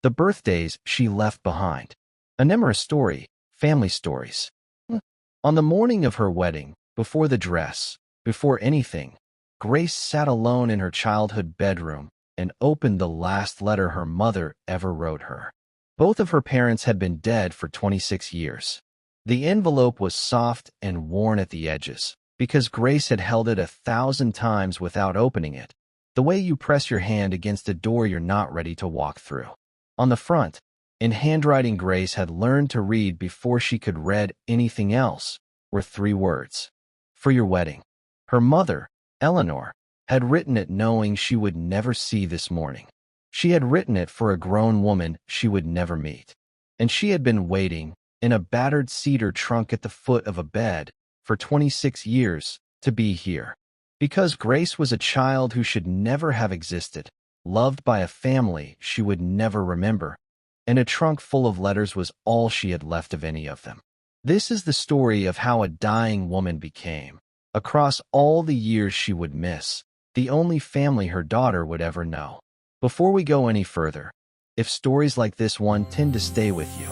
The birthdays she left behind. A numerous story, family stories. On the morning of her wedding, before the dress, before anything, Grace sat alone in her childhood bedroom and opened the last letter her mother ever wrote her. Both of her parents had been dead for 26 years. The envelope was soft and worn at the edges, because Grace had held it 1,000 times without opening it, the way you press your hand against a door you're not ready to walk through. On the front, in handwriting Grace had learned to read before she could read anything else, were 3 words. For your wedding. Her mother, Eleanor, had written it knowing she would never see this morning. She had written it for a grown woman she would never meet. And she had been waiting, in a battered cedar trunk at the foot of a bed, for 26 years, to be here. Because Grace was a child who should never have existed, loved by a family she would never remember, and a trunk full of letters was all she had left of any of them. This is the story of how a dying woman became, across all the years she would miss, the only family her daughter would ever know. Before we go any further, if stories like this one tend to stay with you,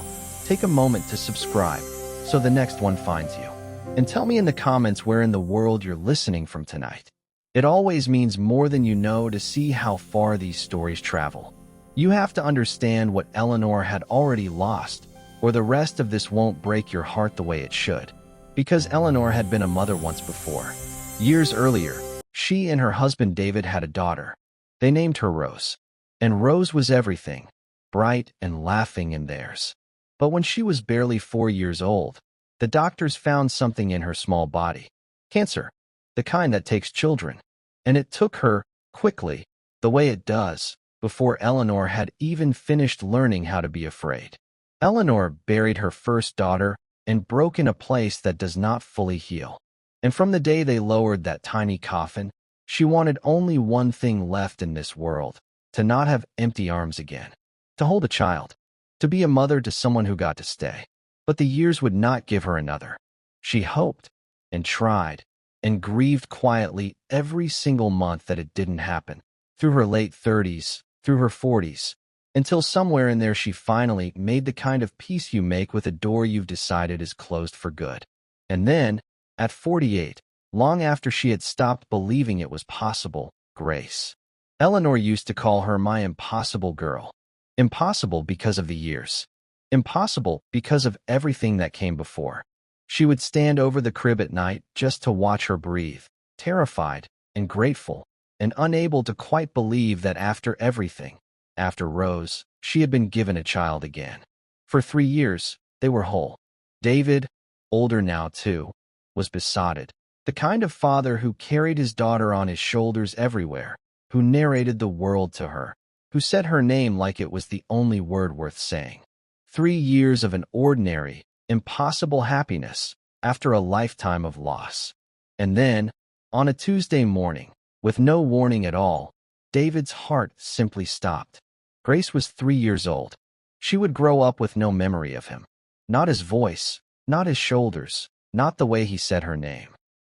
take a moment to subscribe so the next one finds you. And tell me in the comments where in the world you're listening from tonight. It always means more than you know to see how far these stories travel. You have to understand what Eleanor had already lost, or the rest of this won't break your heart the way it should. Because Eleanor had been a mother once before. Years earlier, she and her husband David had a daughter. They named her Rose. And Rose was everything, bright and laughing in theirs. But when she was barely 4 years old, the doctors found something in her small body. Cancer, the kind that takes children. And it took her, quickly, the way it does, before Eleanor had even finished learning how to be afraid. Eleanor buried her first daughter and broke in a place that does not fully heal. And from the day they lowered that tiny coffin, she wanted only one thing left in this world, to not have empty arms again, to hold a child, to be a mother to someone who got to stay. But the years would not give her another. She hoped and tried and grieved quietly every single month that it didn't happen, through her late 30s, through her 40s, until somewhere in there she finally made the kind of peace you make with a door you've decided is closed for good. And then, at 48, long after she had stopped believing it was possible, Grace. Eleanor used to call her my impossible girl. Impossible because of the years. Impossible because of everything that came before. She would stand over the crib at night just to watch her breathe, terrified and grateful, and unable to quite believe that after everything, after Rose, she had been given a child again. For 3 years, they were whole. David, older now too, was besotted, the kind of father who carried his daughter on his shoulders everywhere, who narrated the world to her, who said her name like it was the only word worth saying. 3 years of an ordinary, impossible happiness after a lifetime of loss. And then, on a Tuesday morning, with no warning at all, David's heart simply stopped. Grace was 3 years old. She would grow up with no memory of him. Not his voice, not his shoulders, not the way he said her name.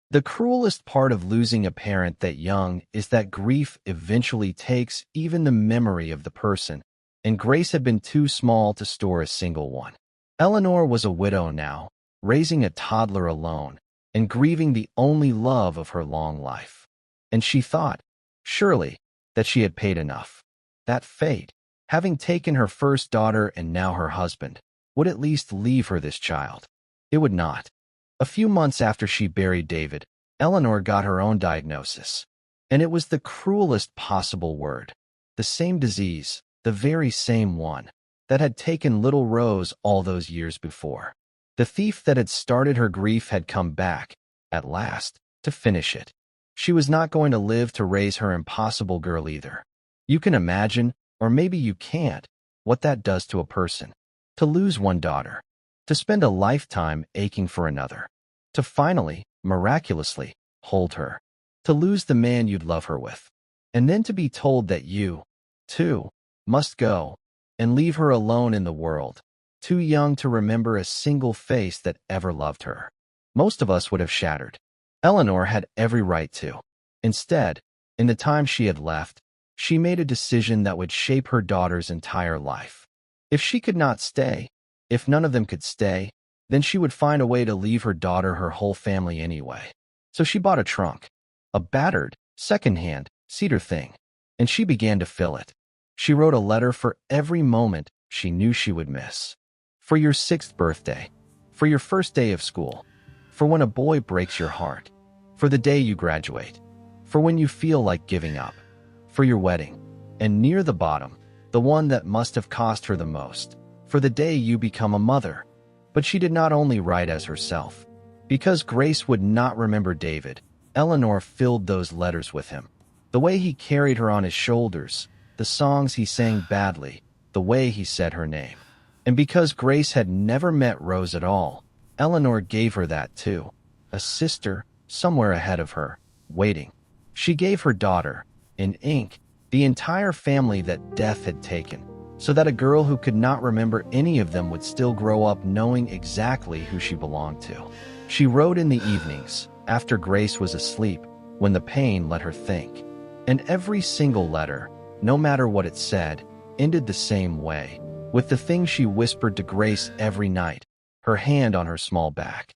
The cruelest part of losing a parent that young is that grief eventually takes even the memory of the person, and Grace had been too small to store a single one. Eleanor was a widow now, raising a toddler alone, and grieving the only love of her long life. And she thought, surely, that she had paid enough. That fate, having taken her first daughter and now her husband, would at least leave her this child. It would not. A few months after she buried David, Eleanor got her own diagnosis. And it was the cruelest possible word. The same disease, the very same one, that had taken little Rose all those years before. The thief that had started her grief had come back, at last, to finish it. She was not going to live to raise her impossible girl either. You can imagine, or maybe you can't, what that does to a person. To lose one daughter. To spend a lifetime aching for another. To finally, miraculously, hold her. To lose the man you'd love her with. And then to be told that you, too, must go, and leave her alone in the world, too young to remember a single face that ever loved her. Most of us would have shattered. Eleanor had every right to. Instead, in the time she had left, she made a decision that would shape her daughter's entire life. If she could not stay, if none of them could stay, then she would find a way to leave her daughter her whole family anyway. So she bought a trunk, a battered, second-hand, cedar thing, and she began to fill it. She wrote a letter for every moment she knew she would miss. For your 6th birthday, for your first day of school, for when a boy breaks your heart, for the day you graduate, for when you feel like giving up, for your wedding, and near the bottom, the one that must have cost her the most, for the day you become a mother. But she did not only write as herself. Because Grace would not remember David, Eleanor filled those letters with him. The way he carried her on his shoulders, the songs he sang badly, the way he said her name. And because Grace had never met Rose at all, Eleanor gave her that too. A sister, somewhere ahead of her, waiting. She gave her daughter, in ink, the entire family that death had taken, so that a girl who could not remember any of them would still grow up knowing exactly who she belonged to. She wrote in the evenings, after Grace was asleep, when the pain let her think. And every single letter, no matter what it said, ended the same way, with the thing she whispered to Grace every night, her hand on her small back.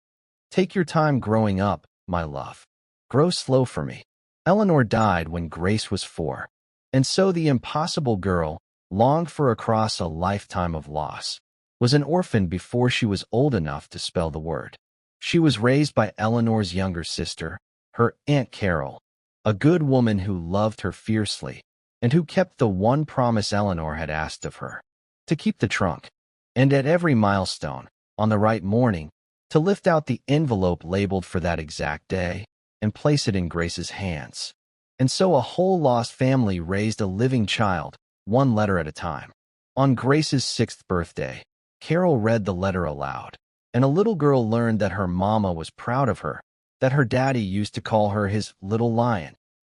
Take your time growing up, my love. Grow slow for me. Eleanor died when Grace was 4, and so the impossible girl, longed for across a lifetime of loss, was an orphan before she was old enough to spell the word. She was raised by Eleanor's younger sister, her Aunt Carol, a good woman who loved her fiercely and who kept the one promise Eleanor had asked of her, to keep the trunk, and at every milestone, on the right morning, to lift out the envelope labeled for that exact day and place it in Grace's hands. And so a whole lost family raised a living child, one letter at a time. On Grace's 6th birthday, Carol read the letter aloud, and a little girl learned that her mama was proud of her, that her daddy used to call her his little lion,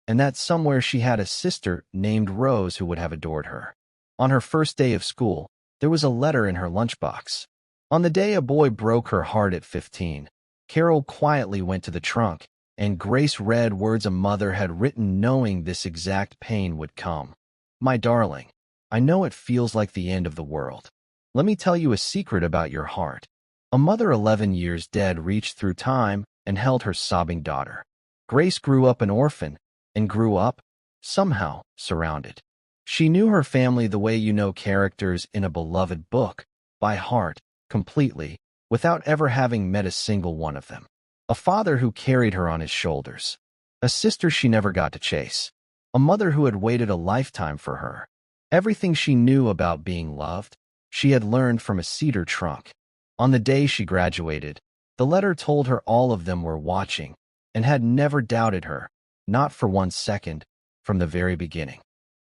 and that somewhere she had a sister named Rose who would have adored her. On her first day of school, there was a letter in her lunchbox. On the day a boy broke her heart at 15, Carol quietly went to the trunk, and Grace read words a mother had written knowing this exact pain would come. My darling, I know it feels like the end of the world. Let me tell you a secret about your heart. A mother 11 years dead reached through time and held her sobbing daughter. Grace grew up an orphan and grew up, somehow, surrounded. She knew her family the way you know characters in a beloved book, by heart, completely, without ever having met a single one of them. A father who carried her on his shoulders. A sister she never got to chase. A mother who had waited a lifetime for her. Everything she knew about being loved, she had learned from a cedar trunk. On the day she graduated, the letter told her all of them were watching and had never doubted her, not for 1 second, from the very beginning.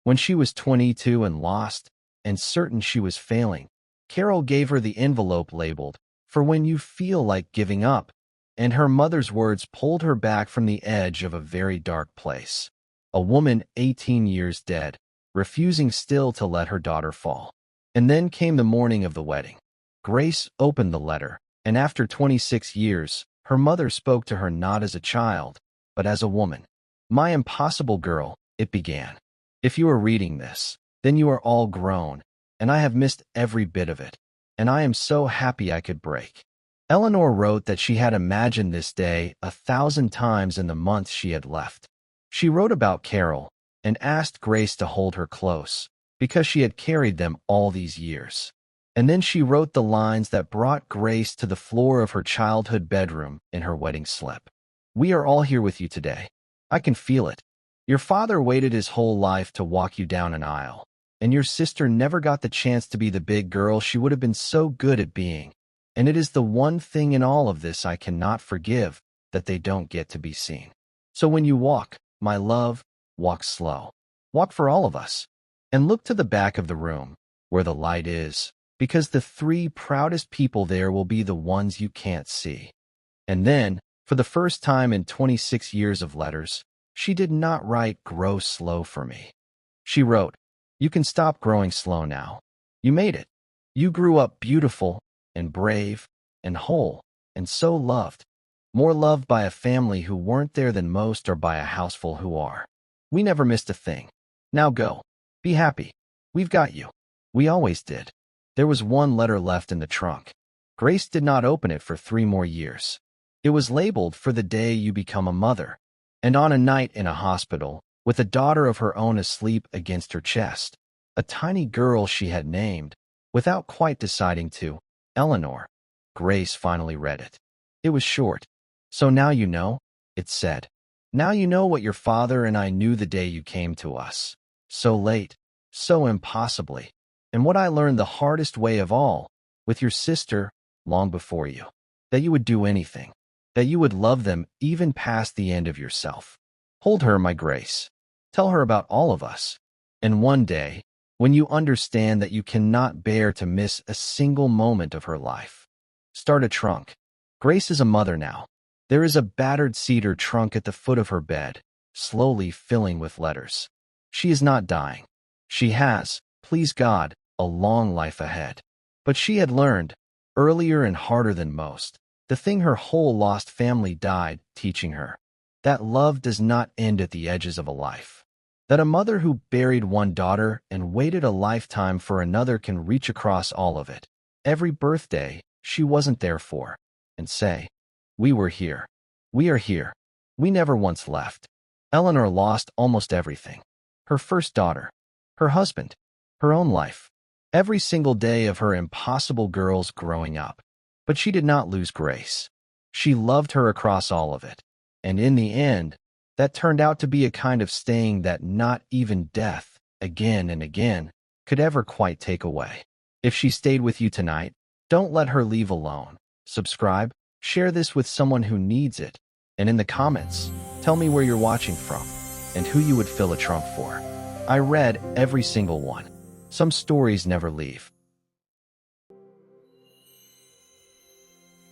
When she was 22 and lost, and certain she was failing, Carol gave her the envelope labeled, "For when you feel like giving up," and her mother's words pulled her back from the edge of a very dark place. A woman 18 years dead, refusing still to let her daughter fall. And then came the morning of the wedding. Grace opened the letter, and after 26 years, her mother spoke to her not as a child, but as a woman. My impossible girl, it began. If you are reading this, then you are all grown, and I have missed every bit of it, and I am so happy I could break. Eleanor wrote that she had imagined this day 1,000 times in the months she had left. She wrote about Carol and asked Grace to hold her close, because she had carried them all these years. And then she wrote the lines that brought Grace to the floor of her childhood bedroom in her wedding slip. We are all here with you today. I can feel it. Your father waited his whole life to walk you down an aisle, and your sister never got the chance to be the big girl she would have been so good at being. And it is the one thing in all of this I cannot forgive, that they don't get to be seen. So when you walk, my love, walk slow. Walk for all of us. And look to the back of the room, where the light is, because the 3 proudest people there will be the ones you can't see. And then, for the first time in 26 years of letters, she did not write "grow slow for me." She wrote, "You can stop growing slow now. You made it. You grew up beautiful and brave and whole and so loved. More loved by a family who weren't there than most or by a houseful who are. We never missed a thing. Now go. Be happy. We've got you. We always did." There was one letter left in the trunk. Grace did not open it for 3 more years. It was labeled for the day you become a mother, and on a night in a hospital, with a daughter of her own asleep against her chest, a tiny girl she had named, without quite deciding to, Eleanor. Grace finally read it. It was short. "So now you know," it said. "Now you know what your father and I knew the day you came to us. So late, so impossibly. And what I learned the hardest way of all, with your sister, long before you. That you would do anything. That you would love them even past the end of yourself. Hold her, my Grace. Tell her about all of us. And one day, when you understand that you cannot bear to miss a single moment of her life, start a trunk." Grace is a mother now. There is a battered cedar trunk at the foot of her bed, slowly filling with letters. She is not dying. She has, please God, a long life ahead. But she had learned, earlier and harder than most, the thing her whole lost family died teaching her, that love does not end at the edges of a life. That a mother who buried one daughter and waited a lifetime for another can reach across all of it, every birthday she wasn't there for, and say, "We were here. We are here. We never once left." Eleanor lost almost everything. Her first daughter, her husband, her own life, every single day of her impossible girls growing up. But she did not lose Grace. She loved her across all of it. And in the end, that turned out to be a kind of staying that not even death, again and again, could ever quite take away. If she stayed with you tonight, don't let her leave alone. Subscribe, share this with someone who needs it, and in the comments, tell me where you're watching from and who you would fill a trunk for. I read every single one. Some stories never leave.